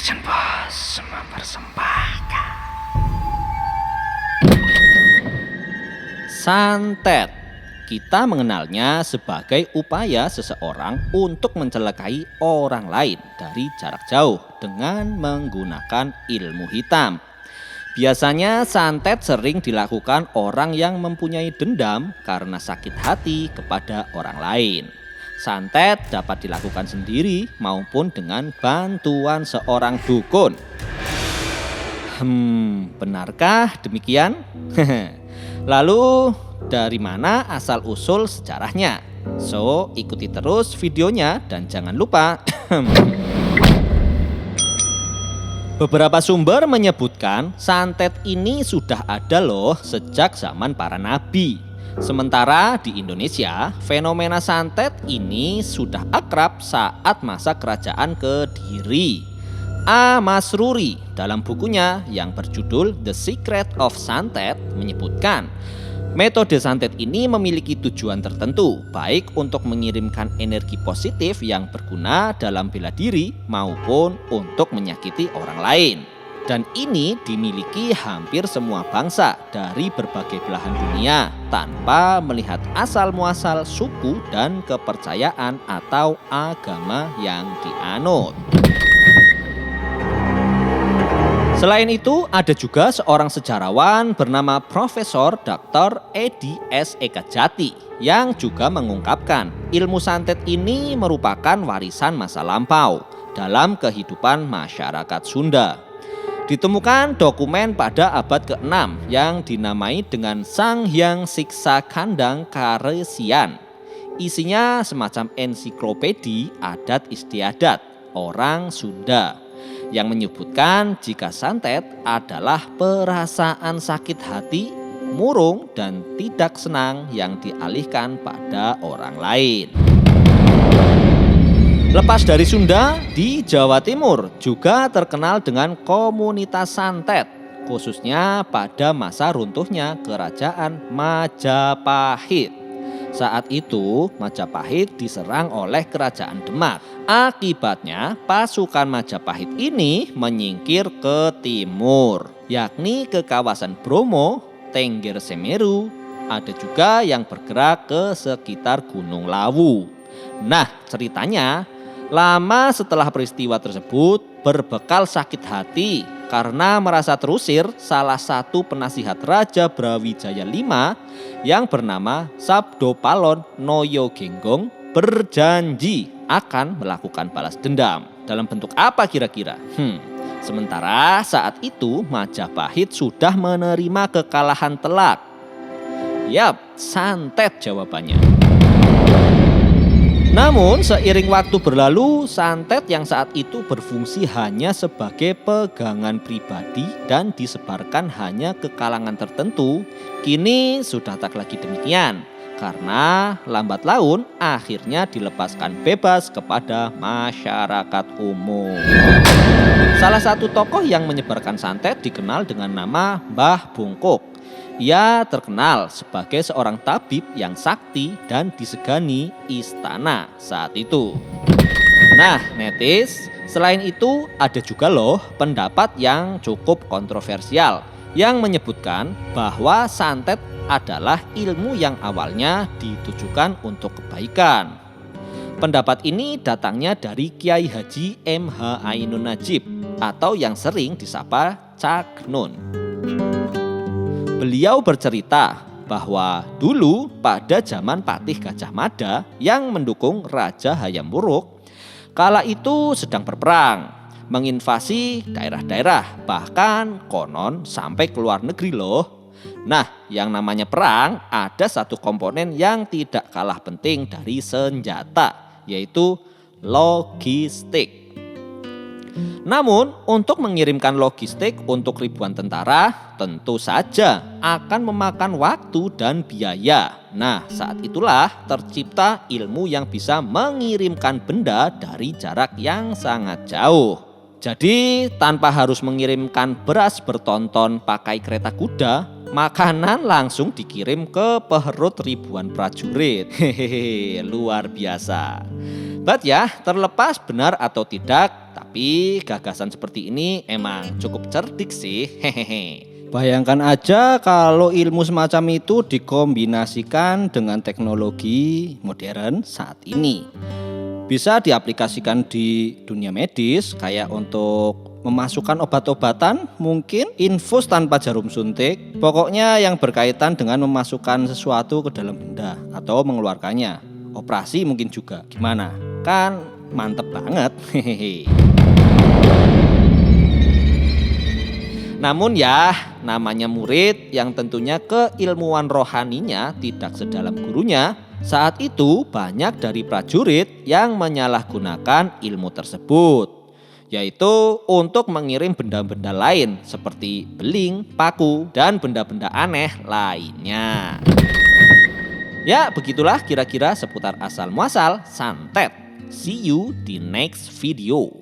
Legend Boss mempersembahkan santet. Kita mengenalnya sebagai upaya seseorang untuk mencelakai orang lain dari jarak jauh dengan menggunakan ilmu hitam. Biasanya santet sering dilakukan orang yang mempunyai dendam karena sakit hati kepada orang lain. Santet dapat dilakukan sendiri maupun dengan bantuan seorang dukun. Benarkah demikian? Lalu dari mana asal-usul sejarahnya? So, ikuti terus videonya dan jangan lupa beberapa sumber menyebutkan santet ini sudah ada loh sejak zaman para nabi. Sementara di Indonesia, fenomena santet ini sudah akrab saat masa kerajaan Kediri. A. Masruri dalam bukunya yang berjudul The Secret of Santet menyebutkan metode santet ini memiliki tujuan tertentu, baik untuk mengirimkan energi positif yang berguna dalam bela diri maupun untuk menyakiti orang lain. Dan ini dimiliki hampir semua bangsa dari berbagai belahan dunia tanpa melihat asal-muasal suku dan kepercayaan atau agama yang dianut. Selain itu, ada juga seorang sejarawan bernama Profesor Dr. Edi S. Ekajati yang juga mengungkapkan ilmu santet ini merupakan warisan masa lampau dalam kehidupan masyarakat Sunda. Ditemukan dokumen pada abad ke-6 yang dinamai dengan Sang Hyang Siksa Kandang Karesian. Isinya semacam ensiklopedi adat istiadat orang Sunda yang menyebutkan jika santet adalah perasaan sakit hati, murung, dan tidak senang yang dialihkan pada orang lain. Lepas dari Sunda, di Jawa Timur juga terkenal dengan komunitas santet, khususnya pada masa runtuhnya Kerajaan Majapahit. Saat itu Majapahit diserang oleh Kerajaan Demak. Akibatnya pasukan Majapahit ini menyingkir ke timur, yakni ke kawasan Bromo, Tengger Semeru. Ada juga yang bergerak ke sekitar Gunung Lawu. Nah, ceritanya lama setelah peristiwa tersebut, berbekal sakit hati karena merasa terusir, salah satu penasihat Raja Brawijaya V yang bernama Sabdo Palon Noyo Genggong berjanji akan melakukan balas dendam. Dalam bentuk apa kira-kira? Sementara saat itu Majapahit sudah menerima kekalahan telak. Yap, santet jawabannya. Namun seiring waktu berlalu, santet yang saat itu berfungsi hanya sebagai pegangan pribadi dan disebarkan hanya ke kalangan tertentu, kini sudah tak lagi demikian. Karena lambat laun akhirnya dilepaskan bebas kepada masyarakat umum. Salah satu tokoh yang menyebarkan santet dikenal dengan nama Mbah Bungkuk. Ia terkenal sebagai seorang tabib yang sakti dan disegani istana saat itu. Nah, netis, selain itu ada juga loh pendapat yang cukup kontroversial yang menyebutkan bahwa santet adalah ilmu yang awalnya ditujukan untuk kebaikan. Pendapat ini datangnya dari Kiai Haji M.H. Ainun Najib atau yang sering disapa Cak Nun. Beliau bercerita bahwa dulu pada zaman Patih Gajah Mada yang mendukung Raja Hayam Wuruk, kala itu sedang berperang, menginvasi daerah-daerah, bahkan konon sampai ke luar negeri loh. Nah, yang namanya perang ada satu komponen yang tidak kalah penting dari senjata, yaitu logistik. Namun untuk mengirimkan logistik untuk ribuan tentara tentu saja akan memakan waktu dan biaya. Nah, saat itulah tercipta ilmu yang bisa mengirimkan benda dari jarak yang sangat jauh. Jadi tanpa harus mengirimkan beras bertonton pakai kereta kuda, makanan langsung dikirim ke perut ribuan prajurit. Hehehe, luar biasa. But ya, terlepas benar atau tidak, tapi gagasan seperti ini emang cukup cerdik sih. Hehehe. Bayangkan aja kalau ilmu semacam itu dikombinasikan dengan teknologi modern saat ini. Bisa diaplikasikan di dunia medis kayak untuk memasukkan obat-obatan, mungkin infus tanpa jarum suntik. Pokoknya yang berkaitan dengan memasukkan sesuatu ke dalam benda atau mengeluarkannya. Operasi mungkin juga. Gimana? Kan mantep banget. Hehehe. Namun ya, namanya murid yang tentunya keilmuan rohaninya tidak sedalam gurunya. Saat itu banyak dari prajurit yang menyalahgunakan ilmu tersebut, yaitu untuk mengirim benda-benda lain seperti beling, paku, dan benda-benda aneh lainnya. Ya, begitulah kira-kira seputar asal muasal santet. See you di next video.